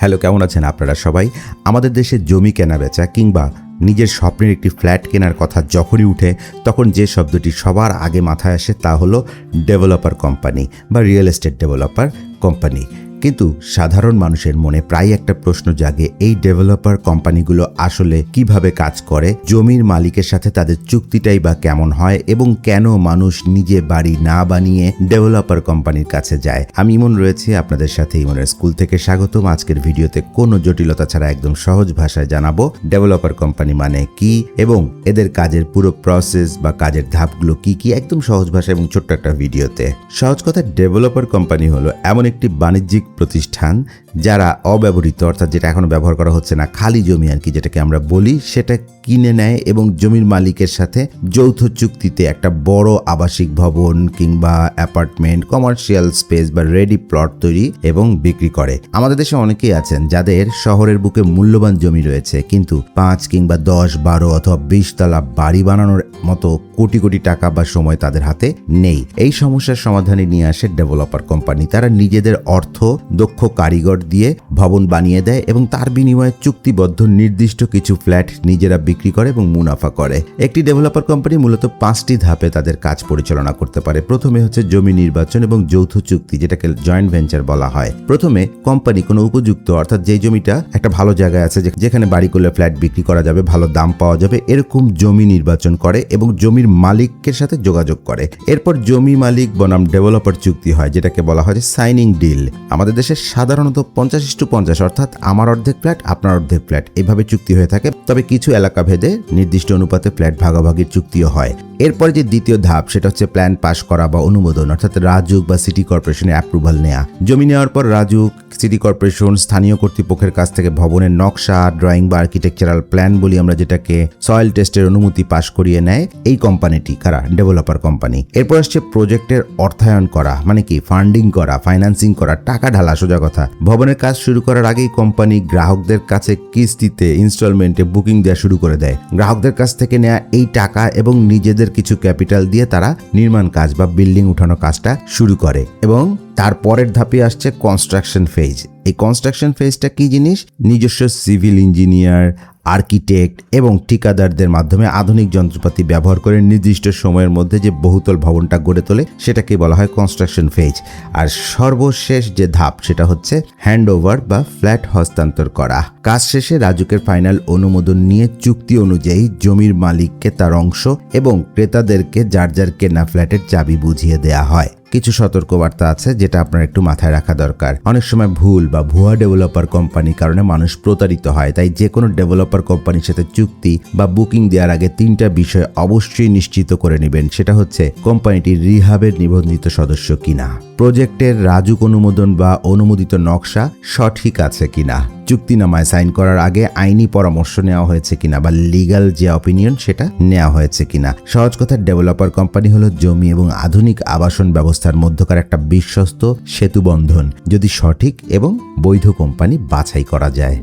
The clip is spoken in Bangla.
হ্যালো, কেমন আছেন আপনারা সবাই? আমাদের দেশে জমি কেনা-বেচা কিংবা নিজের স্বপ্নের একটি ফ্ল্যাট কেনার কথা যখনই উঠে তখন যে শব্দটি সবার আগে মাথায় আসে তা হলো ডেভেলপার কোম্পানি বা রিয়েল এস্টেট ডেভেলপার কোম্পানি। কিন্তু সাধারণ মানুষের মনে প্রায় একটা প্রশ্ন জাগে, এই ডেভেলপার কোম্পানিগুলো আসলে কিভাবে কাজ করে, জমির মালিকের সাথে তাদের চুক্তিটাই বা কেমন হয় এবং কেন মানুষ নিজে বাড়ি না বানিয়ে ডেভেলপার কোম্পানির কাছে যায়। আমি ইমন রয়েছি আপনাদের সাথে, ইমনের স্কুল থেকে স্বাগতম। আজকের ভিডিওতে কোনো জটিলতা ছাড়া একদম সহজ ভাষায় জানাবো ডেভেলপার কোম্পানি মানে কি এবং এদের কাজের পুরো প্রসেস বা কাজের ধাপগুলো কি কি, একদম সহজ ভাষা এবং ছোট্ট একটা ভিডিওতে। সহজ কথা, ডেভেলপার কোম্পানি হলো এমন একটি বাণিজ্যিক প্রতিষ্ঠান যারা অব্যবহৃত, অর্থাৎ যেটা এখনো ব্যবহার করা হচ্ছে না, খালি জমি আর কি যেটাকে আমরা বলি, সেটা কিনে নেয় এবং জমির মালিকের সাথে যৌথ চুক্তিতে একটা বড় আবাসিক ভবন কিংবা অ্যাপার্টমেন্ট, কমার্শিয়াল স্পেস বা রেডি প্লট তৈরি এবং বিক্রি করে। আমাদের দেশে অনেকেই আছেন যাদের শহরের বুকে মূল্যবান জমি রয়েছে কিন্তু 5 কিংবা 10, 12 অথবা 20 তলা বাড়ি বানানোর মতো কোটি কোটি টাকা বা সময় তাদের হাতে নেই। এই সমস্যার সমাধানে নিয়ে আসে ডেভেলপার কোম্পানি। তারা নিজেদের অর্থ দক্ষ কারিগর দিয়ে ভবন বানিয়ে দেয় এবং তার বিনিময়ে চুক্তিবদ্ধ নির্দিষ্ট কিছু ফ্ল্যাট নিজেরা বিক্রি করে এবং মুনাফা করে। একটি ডেভেলপার কোম্পানি মূলত 5টি ধাপে তাদের কাজ পরিচালনা করতে পারে। প্রথমে হচ্ছে জমি নির্বাচন এবং যৌথ চুক্তি, যেটাকে জয়েন্ট ভেঞ্চার বলা হয়। প্রথমে কোম্পানি কোনো উপযুক্ত, অর্থাৎ যে জমিটা একটা ভালো জায়গায় আছে যেখানে বাড়ি করলে ফ্ল্যাট বিক্রি করা যাবে, ভালো দাম পাওয়া যাবে, এরকম জমি নির্বাচন করে এবং জমির মালিকের সাথে যোগাযোগ করে। এরপর জমি মালিক বনাম ডেভেলপার চুক্তি হয়, যেটাকে বলা হয় যে সাইনিং ডিল। আমাদের দেশে সাধারণত 50:50, অর্থাৎ আমার অর্ধেক ফ্ল্যাট আপনার অর্ধেক ফ্ল্যাট, এভাবে চুক্তি হয়ে থাকে। তবে কিছু এলাকা ভেদে নির্দিষ্ট অনুপাতে ফ্ল্যাট ভাগাভাগির চুক্তিও হয়। এরপরে যে দ্বিতীয় ধাপ সেটা হচ্ছে প্ল্যান পাস করা বা অনুমোদন, অর্থাৎ রাজুক বা সিটি কর্পোরেশনের অ্যাপ্রুভাল নেওয়া। জমি নেওয়ার পর রাজুক, সিটি কর্পোরেশন, স্থানীয় কর্তৃপক্ষের কাছ থেকে ভবনের নকশা, ড্রয়িং বা আর্কিটেকচারাল প্ল্যান বলি আমরা যেটাকে, সয়েল টেস্টের অনুমতি পাস করিয়ে নেয় এই কোম্পানিটি, কারা? Developer company. এরপর আসছে প্রজেক্টের অর্থায়ন করা, মানে কি ফান্ডিং করা, ফাইন্যান্সিং করা, টাকা ঢালা, সোজা কথা। ভবনের কাজ শুরু করার আগেই কোম্পানি গ্রাহকদের কাছে কিস্তিতে, ইনস্টলমেন্টে বুকিং দেওয়া শুরু করে দেয়। গ্রাহকদের কাছ থেকে নেওয়া এই টাকা এবং নিজেদের কিছু ক্যাপিটাল দিয়ে তারা নির্মাণ কাজ বা বিল্ডিং উঠানো কাজটা শুরু করে। এবং তারপরের ধাপে আসছে কনস্ট্রাকশন ফেজ। এই কনস্ট্রাকশন ফেজটা কি জিনিস? নিজস্ব সিভিল ইঞ্জিনিয়ার, আর্কিটেক্ট এবং ঠিকাদারদের মাধ্যমে আধুনিক যন্ত্রপাতি ব্যবহার করে নির্দিষ্ট সময়ের মধ্যে যে বহুতল ভবনটা গড়ে তোলে সেটাকে বলা হয় কনস্ট্রাকশন ফেজ। আর সর্বশেষ যে ধাপ সেটা হচ্ছে হ্যান্ড ওভার বা ফ্ল্যাট হস্তান্তর করা। কাজ শেষে রাজুকের ফাইনাল অনুমোদন নিয়ে চুক্তি অনুযায়ী জমির মালিককে তার অংশ এবং ক্রেতাদেরকে যার যার কেনা ফ্ল্যাটের চাবি বুঝিয়ে দেয়া হয়। কিছু সতর্কবার্তা আছে যেটা আপনার একটু মাথায় রাখা দরকার। অনেক সময় ভুল বা ভুয়া ডেভেলপার কোম্পানির কারণে মানুষ প্রতারিত হয়। তাই যে কোনো ডেভেলপার কোম্পানির সাথে চুক্তি বা বুকিং দেওয়ার আগে 3টা বিষয় অবশ্যই নিশ্চিত করে নেবেন। সেটা হচ্ছে কোম্পানিটি রিহাবের নিবন্ধিত সদস্য কিনা, প্রজেক্টের রাজুক অনুমোদন বা অনুমোদিত নকশা সঠিক আছে কিনা, চুক্তিনামায় সাইন করার আগে আইনি পরামর্শ নেওয়া হয়েছে কিনা বা লিগ্যাল যে অপিনিয়ন সেটা নেওয়া হয়েছে কিনা। সহজ কথা, ডেভেলপার কোম্পানি হলো জমি এবং আধুনিক আবাসন ব্যবস্থার মধ্যকার একটা বিশ্বস্ত সেতুবন্ধন, যদি সঠিক এবং বৈধ কোম্পানি বাছাই করা যায়।